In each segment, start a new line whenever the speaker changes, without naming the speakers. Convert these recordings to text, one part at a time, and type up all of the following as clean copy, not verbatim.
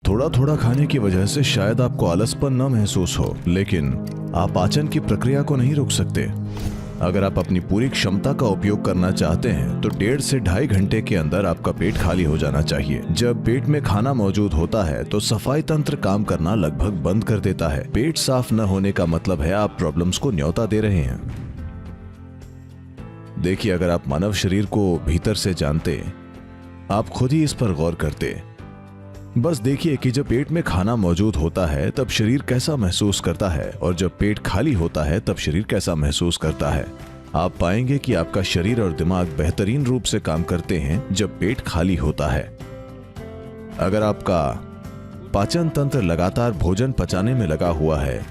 थोड़ा थोड़ा खाने की वजह से शायद आपको आलसपन न महसूस हो, लेकिन आप पाचन की प्रक्रिया को नहीं रोक सकते। अगर आप अपनी पूरी क्षमता का उपयोग करना चाहते हैं तो 1.5 से 2.5 घंटे के अंदर आपका पेट खाली हो जाना चाहिए। जब पेट में खाना मौजूद होता है तो सफाई तंत्र काम करना लगभग बंद कर देता है। पेट साफ न होने का मतलब है आप प्रॉब्लम्स को न्योता दे रहे हैं। देखिए, अगर आप मानव शरीर को भीतर से जानते, आप खुद ही इस पर गौर करते। बस देखिए कि जब पेट में खाना मौजूद होता है तब शरीर कैसा महसूस करता है और जब पेट खाली होता है तब शरीर कैसा महसूस करता है। आप पाएंगे कि आपका शरीर और दिमाग बेहतरीन रूप से काम करते हैं जब पेट खाली होता है। अगर आपका पाचन तंत्र लगातार भोजन पचाने में लगा हुआ है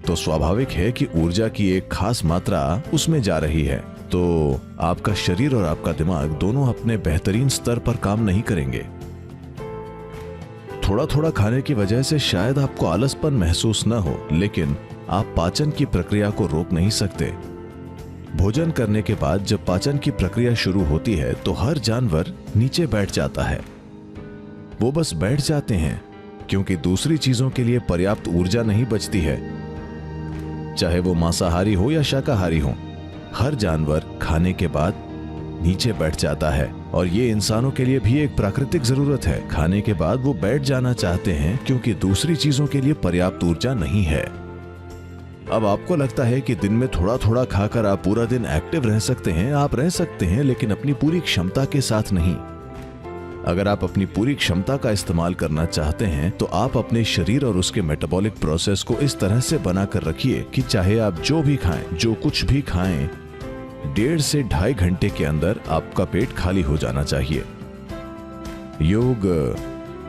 तो स्वाभाविक है कि ऊर्जा की एक खास मात्रा उसमें जा रही है, तो आपका शरीर और आपका दिमाग दोनों अपने बेहतरीन स्तर पर काम नहीं करेंगे। थोड़ा थोड़ा खाने की वजह से शायद आपको आलसपन महसूस न हो, लेकिन आप पाचन की प्रक्रिया को रोक नहीं सकते। भोजन करने के बाद जब पाचन की प्रक्रिया शुरू होती है तो हर जानवर नीचे बैठ जाता है। वो बस बैठ जाते हैं क्योंकि दूसरी चीजों के लिए पर्याप्त ऊर्जा नहीं बचती है। चाहे वो मांसाहारी हो या शाकाहारी हो, हर जानवर खाने के बाद नीचे बैठ जाता है और ये इंसानों के लिए भी एक प्राकृतिक जरूरत है। खाने के बाद वो बैठ जाना चाहते हैं क्योंकि दूसरी चीजों के लिए पर्याप्त ऊर्जा नहीं है। अब आपको लगता है कि दिन में थोड़ा थोड़ा खाकर आप पूरा दिन एक्टिव रह सकते हैं। आप रह सकते हैं, लेकिन अपनी पूरी क्षमता के साथ नहीं। अगर आप अपनी पूरी क्षमता का इस्तेमाल करना चाहते हैं तो आप अपने शरीर और उसके मेटाबॉलिक प्रोसेस को इस तरह से बनाकर रखिए कि चाहे आप जो भी खाएं, जो कुछ भी खाएं, 1.5 से 2.5 घंटे के अंदर आपका पेट खाली हो जाना चाहिए। योग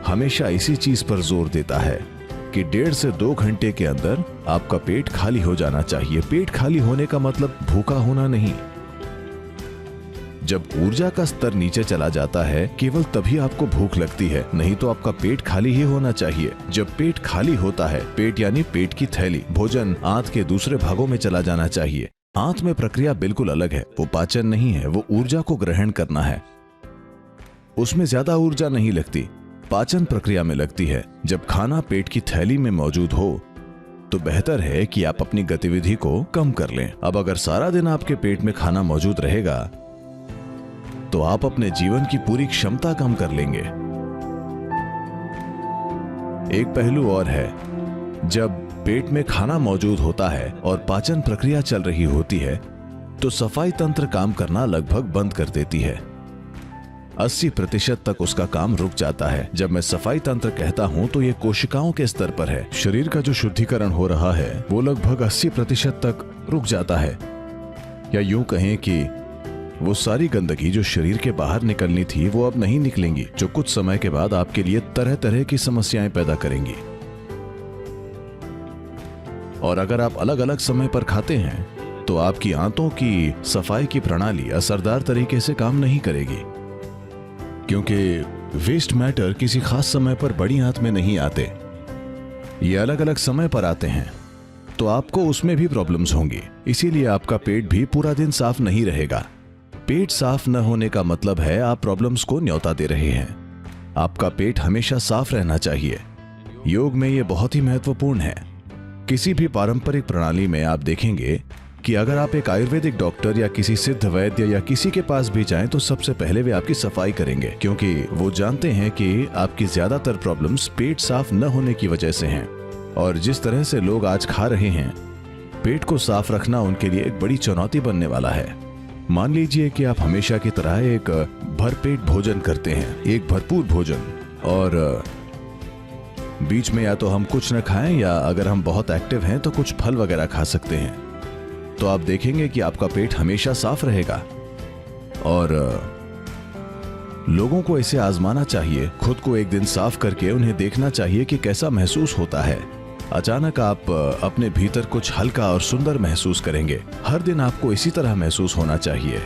हमेशा इसी चीज पर जोर देता है कि 1.5 से 2 घंटे के अंदर आपका पेट खाली हो जाना चाहिए। पेट खाली होने का मतलब भूखा होना नहीं। जब ऊर्जा का स्तर नीचे चला जाता है केवल तभी आपको भूख लगती है, नहीं तो आपका पेट खाली ही होना चाहिए। जब पेट खाली होता है, पेट यानी पेट की थैली, भोजन आंत के दूसरे भागों में चला जाना चाहिए। आंत में प्रक्रिया बिल्कुल अलग है। वो पाचन नहीं है, वो ऊर्जा को ग्रहण करना है। उसमें ज्यादा ऊर्जा नहीं लगती, पाचन प्रक्रिया में लगती है। जब खाना पेट की थैली में मौजूद हो तो बेहतर है कि आप अपनी गतिविधि को कम कर लें। अब अगर सारा दिन आपके पेट में खाना मौजूद रहेगा तो आप अपने जीवन की पूरी क्षमता कम कर लेंगे। एक पहलू और है, जब पेट में खाना मौजूद होता है और पाचन प्रक्रिया चल रही होती है तो सफाई तंत्र काम करना लगभग बंद कर देती है। 80% तक उसका काम रुक जाता है। जब मैं सफाई तंत्र कहता हूं तो ये कोशिकाओं के स्तर पर है। शरीर का जो शुद्धिकरण हो रहा है वो लगभग 80% तक रुक जाता है, या यूं कहें कि वो सारी गंदगी जो शरीर के बाहर निकलनी थी वो अब नहीं निकलेंगी, जो कुछ समय के बाद आपके लिए तरह तरह की समस्याएं पैदा करेंगी। और अगर आप अलग अलग समय पर खाते हैं तो आपकी आंतों की सफाई की प्रणाली असरदार तरीके से काम नहीं करेगी, क्योंकि वेस्ट मैटर किसी खास समय पर बड़ी आंत में नहीं आते, ये अलग अलग समय पर आते हैं, तो आपको उसमें भी प्रॉब्लम्स होंगी। इसीलिए आपका पेट भी पूरा दिन साफ नहीं रहेगा। पेट साफ न होने का मतलब है आप प्रॉब्लम्स को न्योता दे रहे हैं। आपका पेट हमेशा साफ रहना चाहिए। योग में यह बहुत ही महत्वपूर्ण है। किसी भी पारंपरिक प्रणाली में आप देखेंगे कि अगर आप एक आयुर्वेदिक डॉक्टर या किसी सिद्ध वैद्य या किसी के पास भी जाएं तो सबसे पहले वे आपकी सफाई करेंगे, क्योंकि वो जानते हैं कि आपकी ज्यादातर प्रॉब्लम्स पेट साफ न होने की वजह से हैं। और जिस तरह से लोग आज खा रहे हैं, पेट को साफ रखना उनके लिए एक बड़ी चुनौती बनने वाला है। मान लीजिए कि आप हमेशा की तरह एक भरपेट भोजन करते हैं, एक भरपूर भोजन, और बीच में या तो हम कुछ न खाएं या अगर हम बहुत एक्टिव हैं तो कुछ फल वगैरह खा सकते हैं, तो आप देखेंगे कि आपका पेट हमेशा साफ रहेगा। और लोगों को इसे आजमाना चाहिए। खुद को एक दिन साफ करके उन्हें देखना चाहिए कि कैसा महसूस होता है। अचानक आप अपने भीतर कुछ हल्का और सुंदर महसूस करेंगे। हर दिन आपको इसी तरह महसूस होना चाहिए।